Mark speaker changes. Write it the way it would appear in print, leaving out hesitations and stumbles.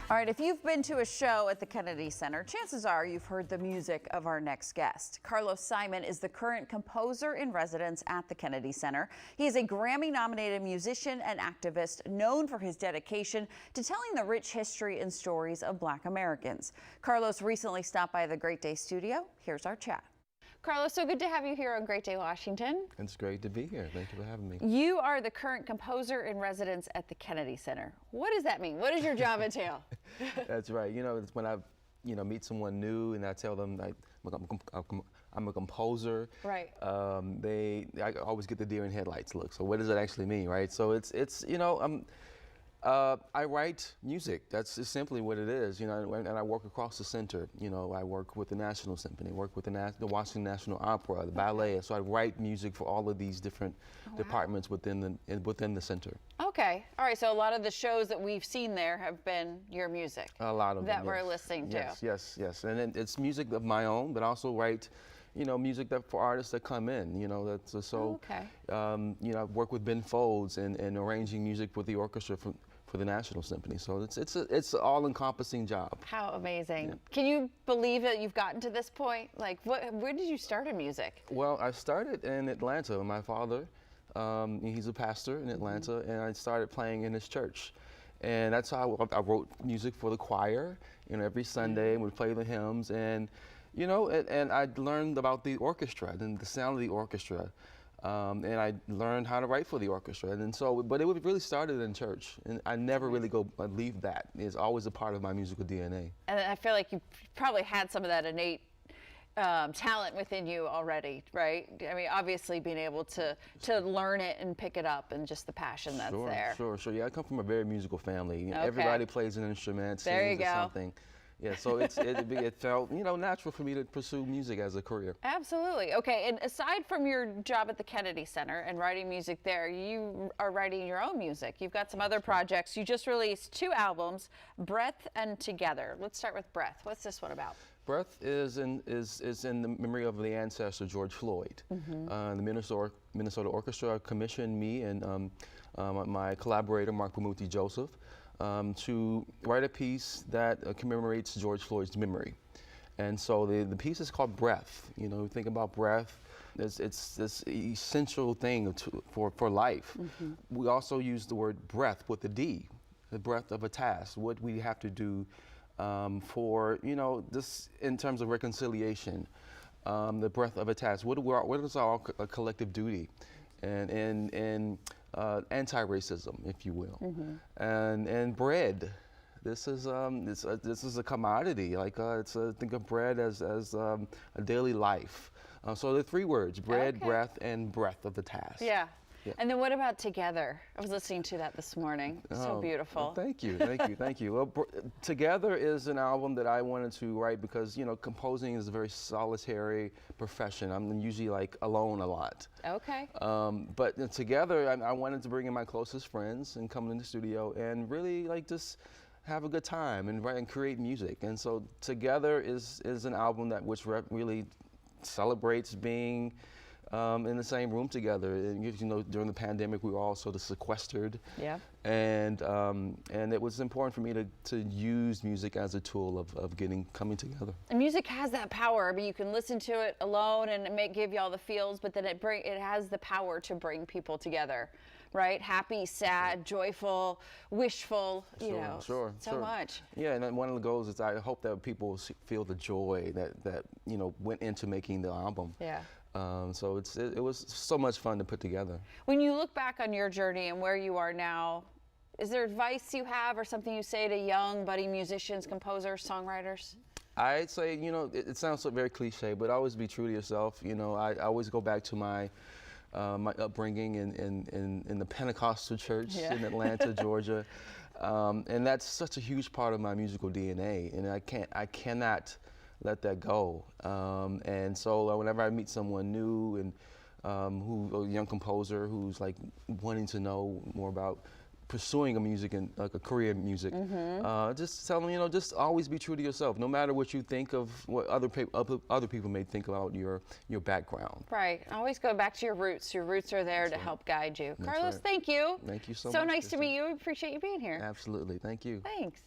Speaker 1: All right, if you've been to a show at the Kennedy Center, chances are you've heard the music of our next guest. Carlos Simon is the current composer in residence at the Kennedy Center. He is a Grammy-nominated musician and activist known for his dedication to telling the rich history and stories of Black Americans. Carlos recently stopped by the Great Day studio. Here's our chat. Carlos, so good to have you here on Great Day Washington.
Speaker 2: It's great to be here. Thank you for having me.
Speaker 1: You are the current composer in residence at the Kennedy Center. What does that mean? What does your job entail?
Speaker 2: That's right. You know, it's when I, meet someone new and I tell them I'm a composer.
Speaker 1: Right.
Speaker 2: I always get the deer in headlights look. So what does it actually mean, right? So it's I write music. That's just simply what it is, and I work across the center. I work with the National Symphony, work with the Washington National Opera, the ballet. So I write music for all of these different departments within the center.
Speaker 1: Okay. All right. So a lot of the shows that we've seen there have been your music.
Speaker 2: A lot of
Speaker 1: that
Speaker 2: them,
Speaker 1: we're listening to.
Speaker 2: Yes. And it's music of my own, but I also write music for artists that come in, that's so,
Speaker 1: okay.
Speaker 2: I work with Ben Folds and arranging music with the orchestra for the National Symphony. So it's an all-encompassing job.
Speaker 1: How amazing.
Speaker 2: Yeah.
Speaker 1: Can you believe that you've gotten to this point? Like, where did you start in music?
Speaker 2: Well, I started in Atlanta. My father, he's a pastor in Atlanta, and I started playing in his church. And that's how I wrote music for the choir, every Sunday, and we'd play the hymns. And and I learned about the orchestra and the sound of the orchestra, and I learned how to write for the orchestra. And so, but it really started in church, and I never really leave that. It's always a part of my musical DNA.
Speaker 1: And I feel like you probably had some of that innate talent within you already, right? I mean, obviously being able to learn it and pick it up, and just the passion that's there.
Speaker 2: Sure. Yeah, I come from a very musical family.
Speaker 1: Okay.
Speaker 2: Everybody plays an instrument, sings or something. Yeah, so it felt, natural for me to pursue music as a career.
Speaker 1: Absolutely. Okay, and aside from your job at the Kennedy Center and writing music there, you are writing your own music. You've got some other projects. You just released 2 albums, Breath and Together. Let's start with Breath. What's this one about?
Speaker 2: Breath is in the memory of the ancestor George Floyd. The Minnesota Orchestra commissioned me and my collaborator Mark Pamuthi Joseph to write a piece that commemorates George Floyd's memory. And so the piece is called Breath. Think about breath. It's this essential thing for life. We also use the word breath with the D, the breath of a task, what we have to do for, this in terms of reconciliation, the breath of a task. What is our collective duty? And anti-racism, if you will, and bread. This is a commodity. Think of bread as a daily life. So the 3 words: bread, breath, and breath of the task.
Speaker 1: Yeah. And then what about Together? I was listening to that this morning. So beautiful.
Speaker 2: Well, thank you. Well, Together is an album that I wanted to write because, composing is a very solitary profession. I'm usually alone a lot.
Speaker 1: Okay.
Speaker 2: But Together, I wanted to bring in my closest friends and come in the studio and really just have a good time and write and create music. And so Together is an album which really celebrates being in the same room together. And, during the pandemic, we were all sort of sequestered.
Speaker 1: Yeah.
Speaker 2: And it was important for me to use music as a tool of coming together.
Speaker 1: And music has that power. I mean, you can listen to it alone and it may give you all the feels, but then it has the power to bring people together, right? Happy, sad, joyful, wishful,
Speaker 2: Sure.
Speaker 1: much.
Speaker 2: Yeah, and one of the goals is I hope that people feel the joy that went into making the album.
Speaker 1: Yeah.
Speaker 2: So it was so much fun to put together.
Speaker 1: When you look back on your journey and where you are now, is there advice you have or something you say to young, budding musicians, composers, songwriters?
Speaker 2: I'd say, it sounds so very cliche, but always be true to yourself. I always go back to my upbringing in the Pentecostal church in Atlanta, Georgia. And that's such a huge part of my musical DNA, and I cannot let that go. And so whenever I meet someone new and a young composer who's wanting to know more about pursuing a music and a career in music, just tell them, just always be true to yourself, no matter what you think of what other people may think about your background.
Speaker 1: Right. Always go back to your roots. Your roots are there to help guide you. Carlos, thank you.
Speaker 2: Thank you so much.
Speaker 1: So nice to meet you. Appreciate you being here.
Speaker 2: Absolutely. Thank you.
Speaker 1: Thanks.